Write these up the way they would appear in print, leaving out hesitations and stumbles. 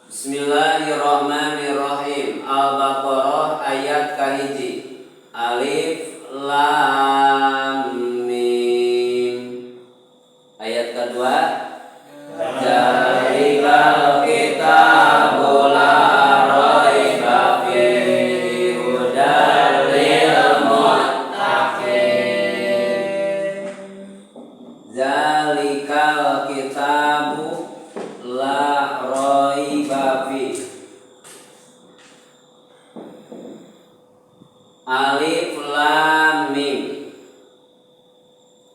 Bismillahirrahmanirrahim. Al-Baqarah ayat kahiji. Alif Lam Mim. Ayat kedua. Zalikal kitabu la raiba fihi hudal lil muttaqin. Zalikal kitabu la raiba fihi. Alif Lam Mim.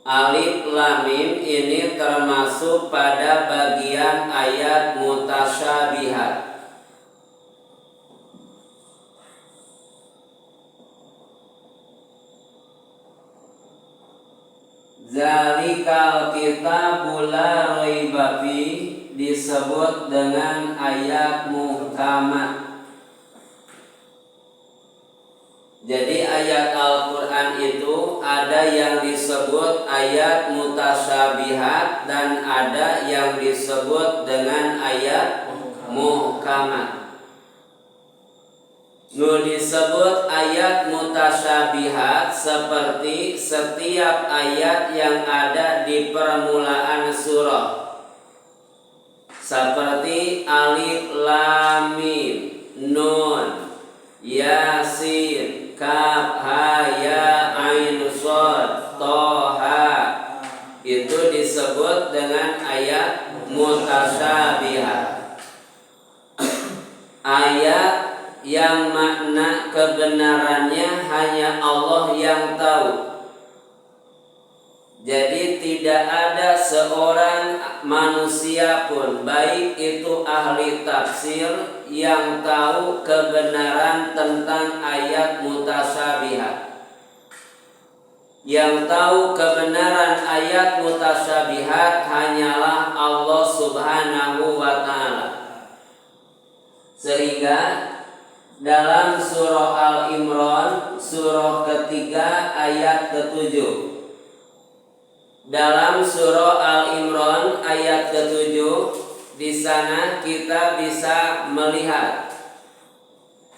Alif Lam Mim ini termasuk pada bagian ayat mutasyabihat. Zalikal kitabu la raiba fihi disebut dengan ayat muhkamat. Jadi ayat Al-Quran itu ada yang disebut ayat mutasyabihat dan ada yang disebut dengan ayat muhkamat. Nu disebut ayat mutasyabihat seperti setiap ayat yang ada di permulaan surah. Seperti Alif Lam Mim, Nun, Yasin, Kaf, Ha, Ya, Ain, Shad, Toha. Itu disebut dengan ayat mutasyabihat. Ayat yang makna kebenarannya hanya Allah yang tahu. Jadi tidak ada seorang manusia pun, baik itu ahli tafsir, yang tahu kebenaran tentang ayat mutasyabihat. Yang tahu kebenaran ayat mutasyabihat hanyalah Allah Subhanahu wa ta'ala. Sehingga dalam surah Al-Imran, surah ketiga ayat ke-7. Dalam surah Al-Imran ayat ke-7, di sana kita bisa melihat.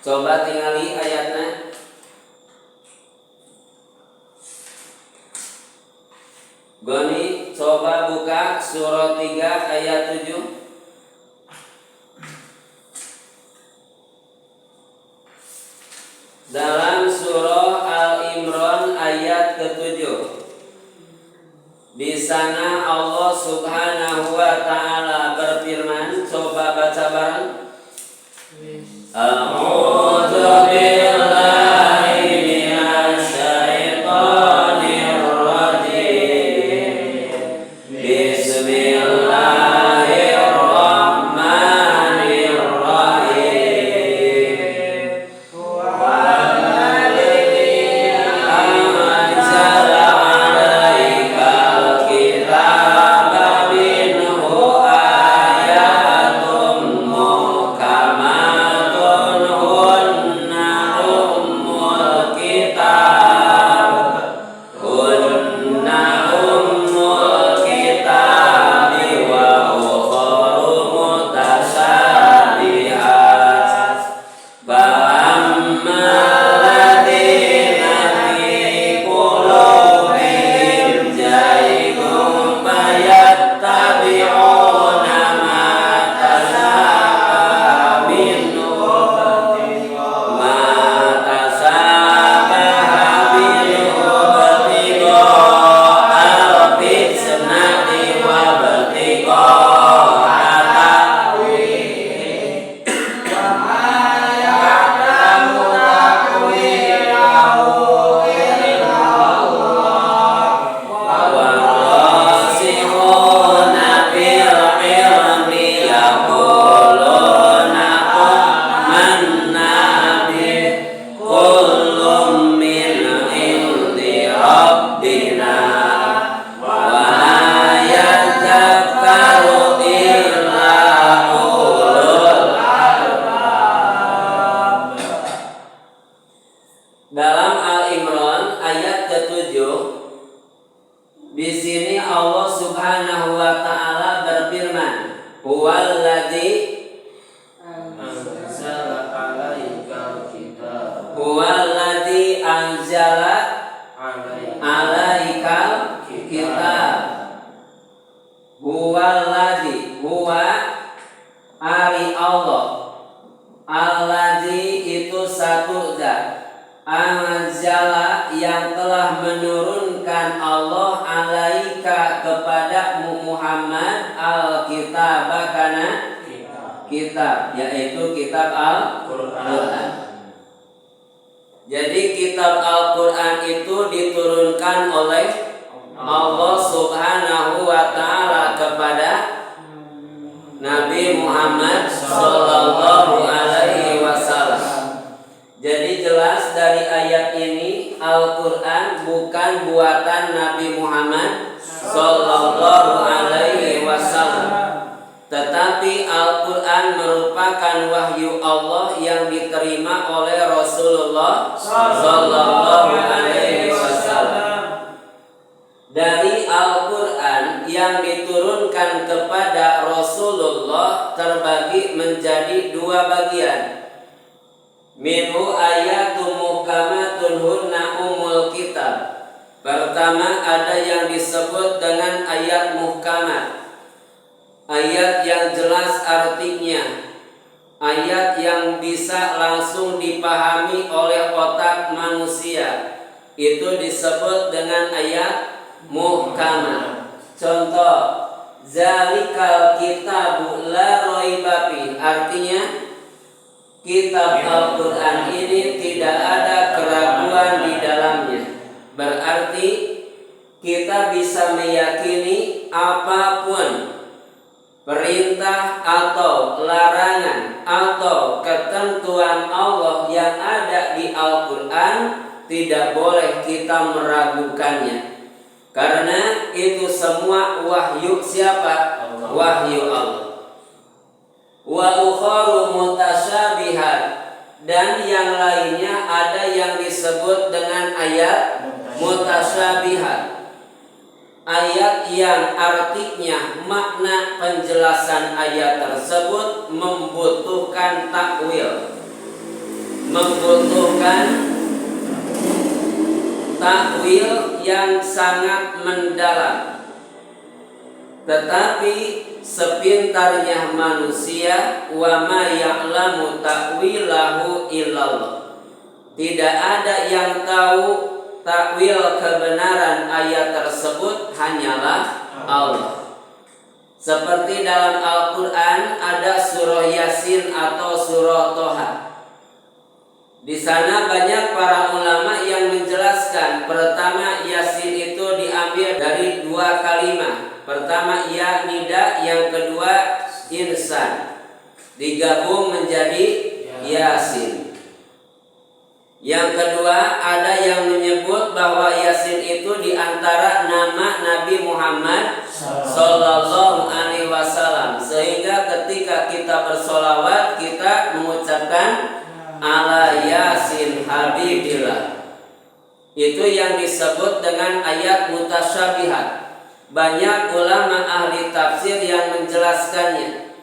Coba tingali ayatnya. Goni, coba buka surah 3 ayat 7. Dalam surah Al-Imran ayat ke-7. Di sana Allah Subhanahu wa ta'ala berfirman, coba baca bareng. A'udzu billahi minasy syaithanir rajim. Bismillahirrahmanirrahim. Wa Ari Allah. Allazi itu satu zat. Anzala yang telah menurunkan Allah alaika kepada Muhammad al-kitab kana kitab, yaitu kitab Al-Quran. Jadi kitab Al-Quran itu diturunkan oleh Allah Subhanahu wa ta'ala kepada Nabi Muhammad sallallahu alaihi wasallam. Jadi jelas dari ayat ini Al-Quran bukan buatan Nabi Muhammad sallallahu alaihi wasallam, tetapi Al-Quran merupakan wahyu Allah yang diterima oleh Rasulullah sallallahu alaihi wasallam. Dari Al-Quran yang diturunkan kepada Rasulullah terbagi menjadi dua bagian. Minhu ayatun muhkamatun hunna umul kitab. Pertama ada yang disebut dengan ayat muhkamat, ayat yang jelas artinya, ayat yang bisa langsung dipahami oleh otak manusia. Itu disebut dengan ayat muhkamat. Contoh, zalikal kitabu la raiba fi, artinya kitab Al-Quran ini tidak ada keraguan di dalamnya. Berarti kita bisa meyakini apapun perintah atau larangan atau ketentuan Allah yang ada di Al-Quran, tidak boleh kita meragukannya, karena itu semua wahyu siapa? Wahyu Allah. Wa ukharu mutasyabihat, dan yang lainnya ada yang disebut dengan ayat mutasyabihat, ayat yang artinya makna penjelasan ayat tersebut membutuhkan takwil, membutuhkan takwil yang sangat mendalam. Tetapi sepintarnya manusia, wa ma ya'lamu ta'wilahu illallah, tidak ada yang tahu takwil kebenaran ayat tersebut hanyalah Allah. Seperti dalam Al-Quran ada surah Yasin atau surah Toha. Di sana banyak para ulama yang menjelaskan, pertama Yasin itu diambil dari dua kalimat. Pertama ya nida, yang kedua insan, digabung menjadi Yasin. Yang kedua ada yang menyebut bahwa Yasin itu diantara nama Nabi Muhammad sallallahu alaihi wasallam, sehingga ketika kita bersolawat kita mengucapkan ala Yasin Habibillah. Itu yang disebut dengan ayat mutasyabihat. Banyak ulama ahli tafsir yang menjelaskannya.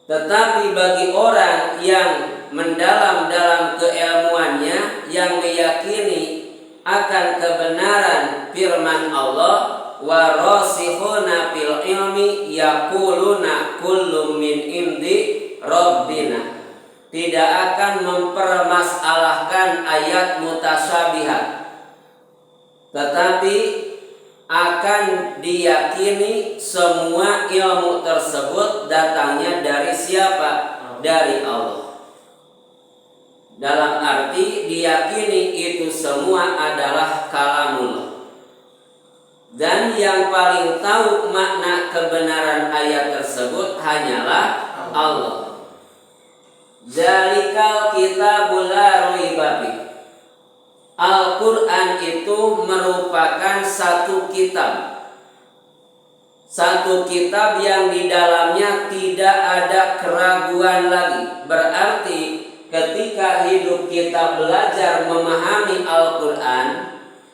Tetapi bagi orang yang mendalam dalam keilmuannya, yang meyakini akan kebenaran firman Allah, warasihuna fil ilmi yaquluna kullum min indi rabbina, tidak akan mempermasalahkan ayat mutasyabihat, tetapi akan diyakini semua ilmu tersebut datangnya dari siapa? Dari Allah. Dalam arti diyakini itu semua adalah kalamullah. Dan yang paling tahu makna kebenaran ayat tersebut hanyalah Allah. Zalikal kitabul la raiba fi. Al-Quran itu merupakan satu kitab. Satu kitab yang di dalamnya tidak ada keraguan lagi. Berarti ketika hidup kita belajar memahami Al-Quran,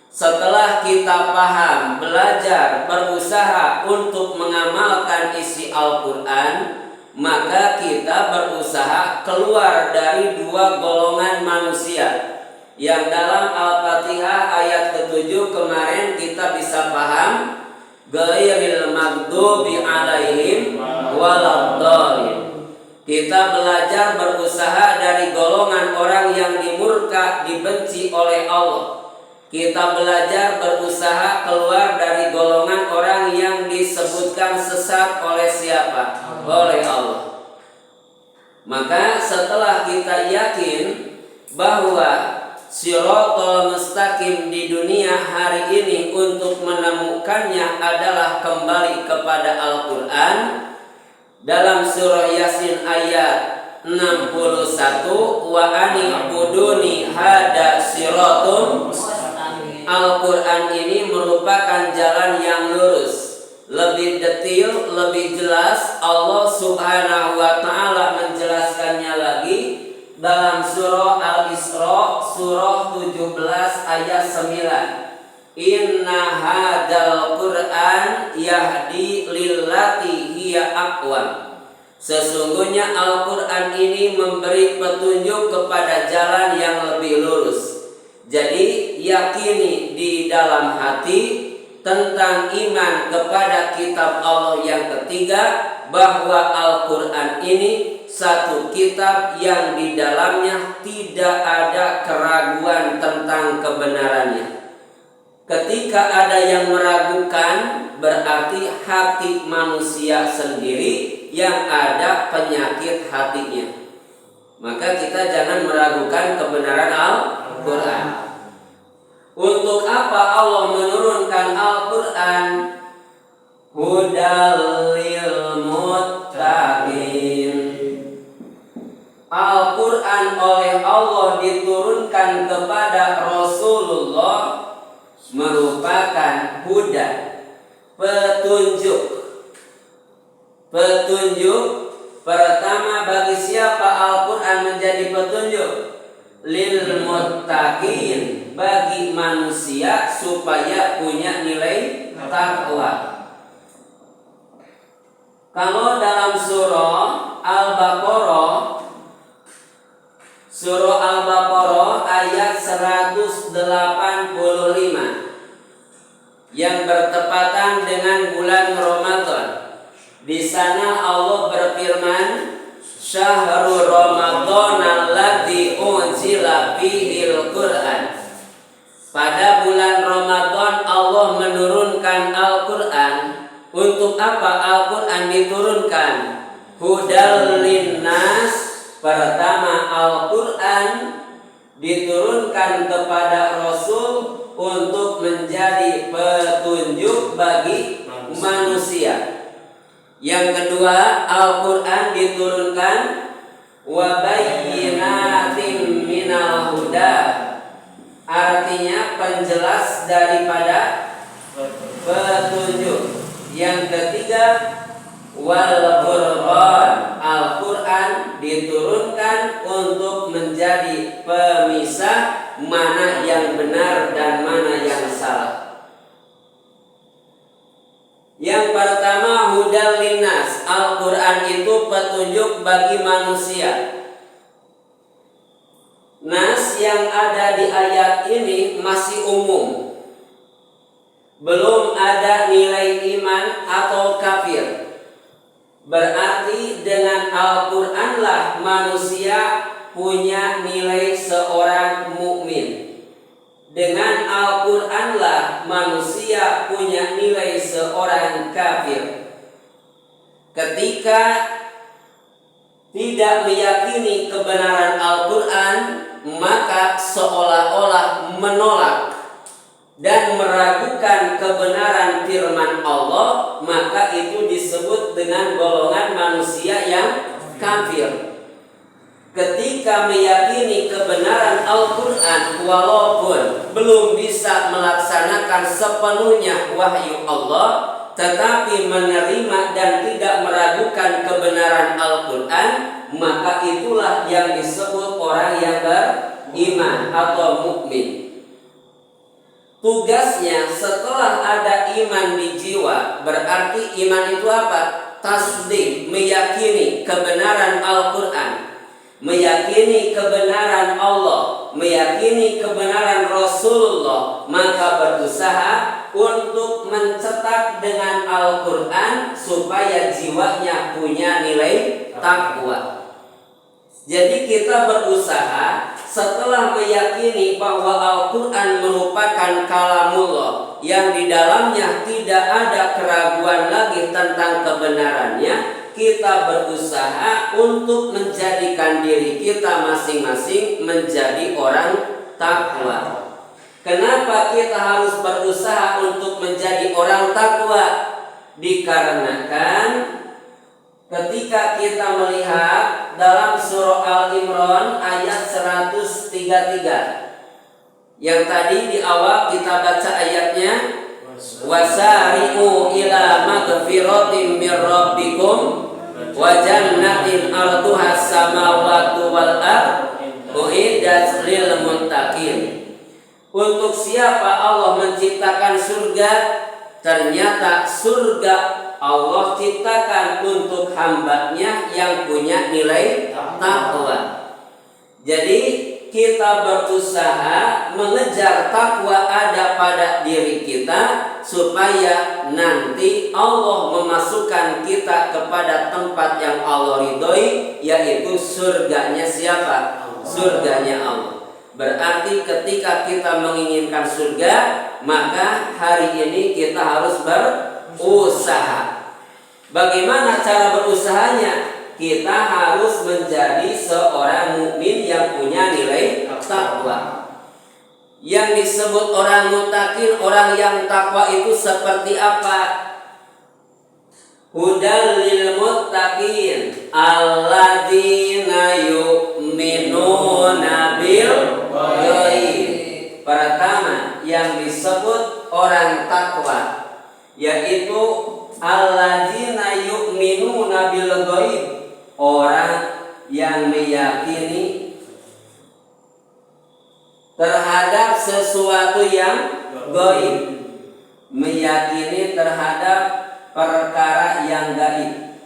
setelah kita paham, belajar, berusaha untuk mengamalkan isi Al-Quran, maka kita berusaha keluar dari dua golongan manusia. Yang dalam Al-Fatihah ayat ke-7 kemarin kita bisa paham, ghairil maghdubi alaihim waladdallin. Kita belajar berusaha dari golongan orang yang dimurka, dibenci oleh Allah. Kita belajar berusaha keluar dari golongan orang yang disebutkan sesat oleh siapa? Oleh Allah. Maka setelah kita yakin bahwa Shiratal Mustaqim di dunia hari ini untuk menemukannya adalah kembali kepada Al-Quran. Dalam surah Yasin ayat 61, wa anibuduni hada siratun. Al-Quran ini merupakan jalan yang lurus. Lebih detail, lebih jelas Allah Subhanahu wa ta'ala menjelaskannya lagi dalam surah Al-Isra surah 17 ayat 9. Inna hadal Qur'an yahdi lillati hiya aqwam. Sesungguhnya Al-Quran ini memberi petunjuk kepada jalan yang lebih lurus. Jadi yakini di dalam hati tentang iman kepada kitab Allah yang ketiga, bahwa Al-Quran ini satu kitab yang di dalamnya tidak ada keraguan tentang kebenarannya. Ketika ada yang meragukan, berarti hati manusia sendiri yang ada penyakit hatinya. Maka kita jangan meragukan kebenaran Al-Quran. Untuk apa Allah menurunkan Al-Quran? Hudal lil muttaqin. Al-Quran oleh Allah diturunkan kepada Rasulullah merupakan huda, petunjuk. Petunjuk pertama bagi siapa Al-Quran menjadi petunjuk? Lil muttaqin, bagi manusia supaya punya nilai takwa. Kalau dalam surah Al-Baqarah, surah Al-Baqarah ayat 185 yang bertepatan dengan bulan Ramadan. Di sana Allah berfirman, Syahrul Ramadan alladzi unzila fihil Qur'an. Pada bulan Ramadan Allah menurunkan Al-Quran. Untuk apa Al-Quran diturunkan? Hudal linnas. Pertama, Al-Quran diturunkan kepada Rasul untuk menjadi petunjuk bagi manusia. Yang kedua, Al-Quran diturunkan wa bayyinatin minal huda, artinya penjelas daripada petunjuk. Yang ketiga, wal furqan, Al-Quran diturunkan untuk menjadi pemisah mana yang benar dan mana yang salah. Yang pertama, hudal linnas, Al-Quran itu petunjuk bagi manusia. Nas yang ada di ayat ini masih umum, belum ada nilai iman atau kafir. Berarti dengan Al-Quranlah manusia punya nilai seorang mukmin. Dengan Al-Quranlah manusia punya nilai seorang kafir. Ketika tidak meyakini kebenaran Al-Quran, maka seolah-olah menolak dan meragukan kebenaran firman Allah, maka itu disebut dengan golongan manusia yang kafir. Ketika meyakini kebenaran Al-Quran walaupun belum bisa melaksanakan sepenuhnya wahyu Allah, tetapi menerima dan tidak meragukan kebenaran Al-Quran, maka itulah yang disebut orang yang beriman atau mukmin. Tugasnya setelah ada iman di jiwa, berarti iman itu apa? Tasdik, meyakini kebenaran Al-Quran, meyakini kebenaran Allah, meyakini kebenaran Rasulullah, maka berusaha untuk mencetak dengan Al-Quran supaya jiwanya punya nilai takwa. Jadi kita berusaha setelah meyakini bahwa Al-Quran merupakan kalamullah yang di dalamnya tidak ada keraguan lagi tentang kebenarannya, kita berusaha untuk menjadikan diri kita masing-masing menjadi orang takwa. Kenapa kita harus berusaha untuk menjadi orang takwa? Dikarenakan ketika kita melihat dalam surah Al-Imran ayat 133 yang tadi di awal kita baca ayatnya, wasari'u ila magfiratin mir rabbikum wa jannatin arduha samawati wal ard uiddat lil muttaqin. Untuk siapa Allah menciptakan surga, ternyata surga Allah ciptakan untuk hambanya yang punya nilai takwa. Jadi kita berusaha mengejar takwa ada pada diri kita supaya nanti Allah memasukkan kita kepada tempat yang Allah ridhoi, yaitu surganya siapa? Surganya Allah. Berarti ketika kita menginginkan surga, maka hari ini kita harus berusaha. Bagaimana cara berusahanya? Kita harus menjadi seorang mukmin yang punya nilai takwa. Yang disebut orang muttaqin, orang yang takwa itu seperti apa? Hudal lil muttaqin alladzina yu'minuna bil ghaib. Pertama yang disebut orang takwa yaitu alladzina yu'minuna bil ghaib, orang yang meyakini terhadap sesuatu yang gaib, meyakini terhadap perkara yang gaib.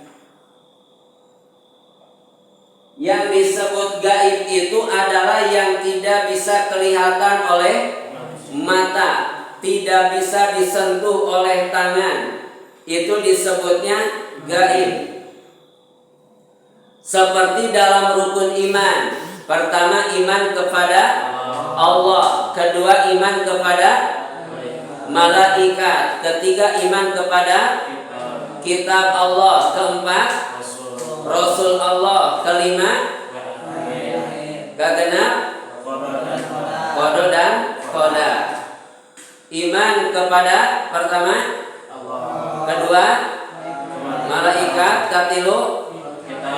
Yang disebut gaib itu adalah yang tidak bisa kelihatan oleh mata, tidak bisa disentuh oleh tangan. Itu disebutnya gaib. Seperti dalam rukun iman. Pertama iman kepada Allah, kedua iman kepada malaikat, ketiga iman kepada kitab Allah, keempat Rasul Allah, kelima kegenap qada dan qadar. Iman kepada pertama, kedua malaikat, katilu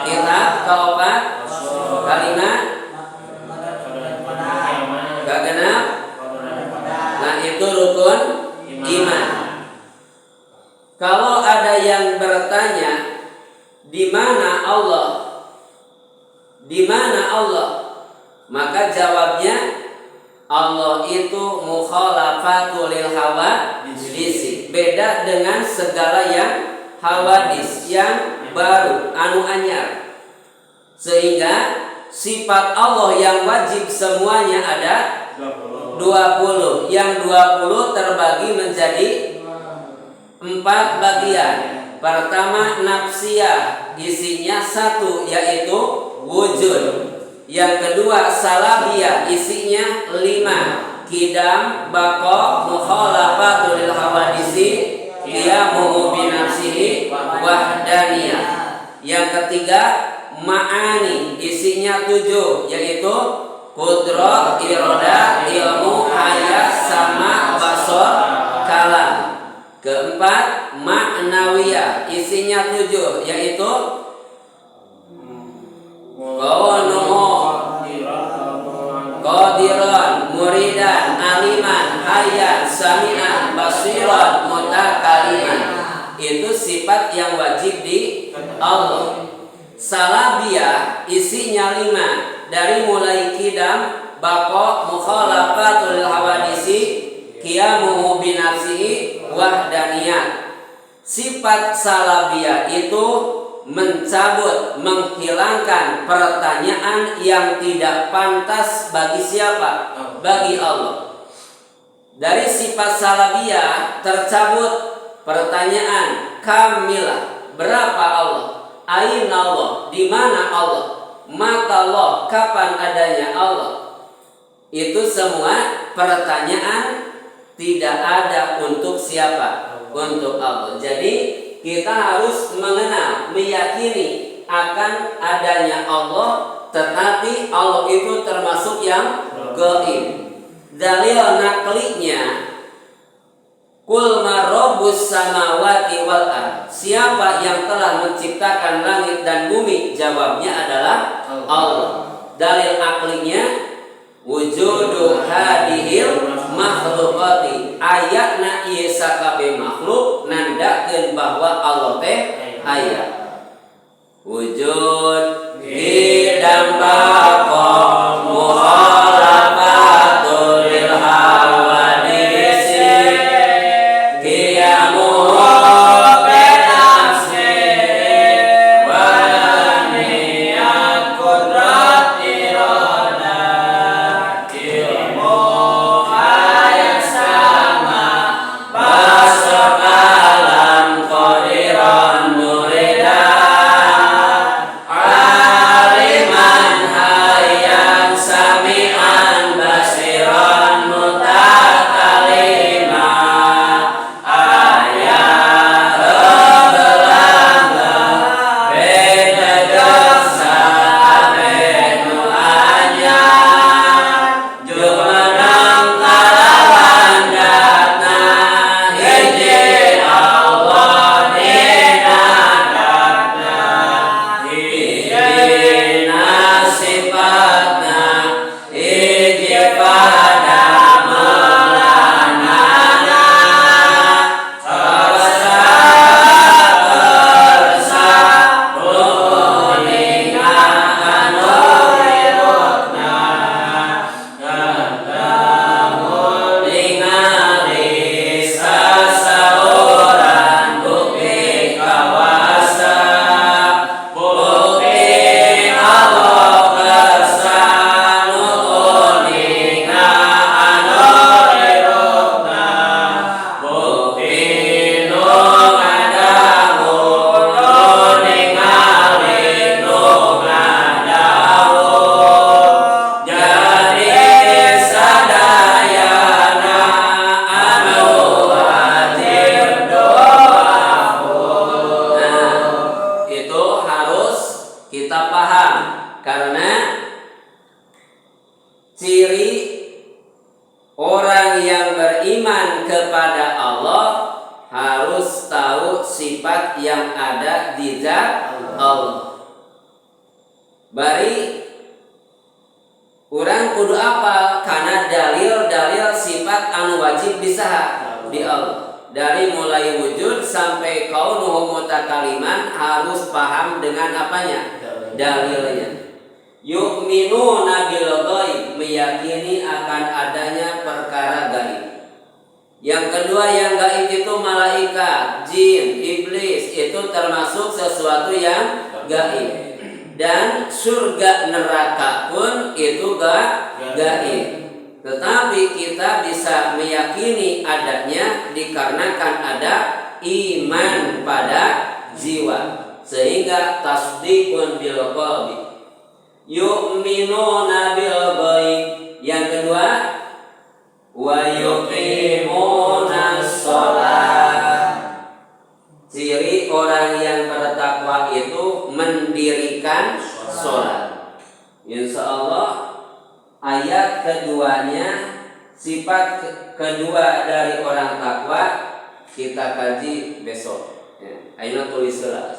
kitab, keempat kelima kegenap. Nah itu rukun iman. Kalau ada yang bertanya, di mana Allah? Di mana Allah? Maka jawabnya, Allah itu mukhalafatul lil hawadis. Beda dengan segala yang hawadis, yang baru, anu anyar. Sehingga sifat Allah yang wajib semuanya ada 20. Yang 20 terbagi menjadi 4 bagian. Pertama nafsiyah, isinya 1 yaitu wujud. Yang kedua salabiyah, isinya 5, kidam, baqa, mukhalafatul lil hawadisi, qiyamuhu bi nafsihi, wahdaniyah. Yang ketiga ma'ani, isinya 7 yaitu qudrah, iradah, ilmu, hayat, sama, basar, kalam. Keempat ma'nawiyah, isinya 7 yaitu kaunuhu qadiran, muridan, aliman, hayat, sami'an, basiran, mutakaliman. Itu sifat yang wajib di Allah. Salabiyah isinya 5, dari mulai kidam, baqa, mukhalafatul hawadisi, qiyamuhu bi nafsihi, wahdaniyah. Sifat salabiyah itu mencabut, menghilangkan pertanyaan yang tidak pantas bagi siapa? Bagi Allah. Dari sifat salabiyah tercabut pertanyaan kamilah, berapa Allah? Aina Allah? Di mana Allah? Mata Allah? Kapan adanya Allah? Itu semua pertanyaan tidak ada untuk siapa? Untuk Allah. Jadi kita harus mengenal, meyakini akan adanya Allah, tetapi Allah itu termasuk yang gaib. Dalil naklinya, Kul marobus samawati wal ard. Siapa yang telah menciptakan langit dan bumi? Jawabnya adalah Allah. Dalil aklinya, wujudu hadihil makhlukati. Ayatna ieu sakabe makhluk nandakeun bahwa Allah teh aya. Wujud hidam baqo mukhalafatul lil hawadisi qiyamu bil nafsi wa niyyat qudrat irada ilmu ayat sama basar alam qadiran murida aliman hayyan sami'an basiran mutakalima ayat belangga beda dosa abenu anyar jumenang kalawan datna hiji Allah dina datna hijina sifatna hiji pada melanana sawasa kersa nuninga anu rirutna ngadamun ningali sasaoran bukti kawasa bukti Allah kersa nuninga anu rirutna bukti nu ngadamun nu ningali nu ngadamun jadi sadayana anu wajib doaku. Nah, itu harus kita paham karena ciri orang yang beriman kepada Allah harus tahu sifat yang ada di zat Allah. Bari orang kudu apa? Karena dalil-dalil sifat anu wajib bisaha di Allah. Dari mulai wujud sampai kaunuhu mutakaliman harus paham dengan apanya? Dalilnya. Yu'minuna bil ghaib, meyakini akan adanya perkara gaib. Yang kedua yang gaib itu malaikat, jin, iblis, itu termasuk sesuatu yang gaib. Dan surga neraka pun itu gaib. Tetapi kita bisa meyakini adanya dikarenakan ada iman pada jiwa, sehingga tasdiqun bil qalbi. Yu'minuna bil ghaib. Yang kedua, wa yuqimuna shalah. Ciri orang yang bertakwa itu mendirikan sholat. Insya Allah ayat keduanya, sifat kedua dari orang takwa kita kaji besok. Ayo tulis sholat.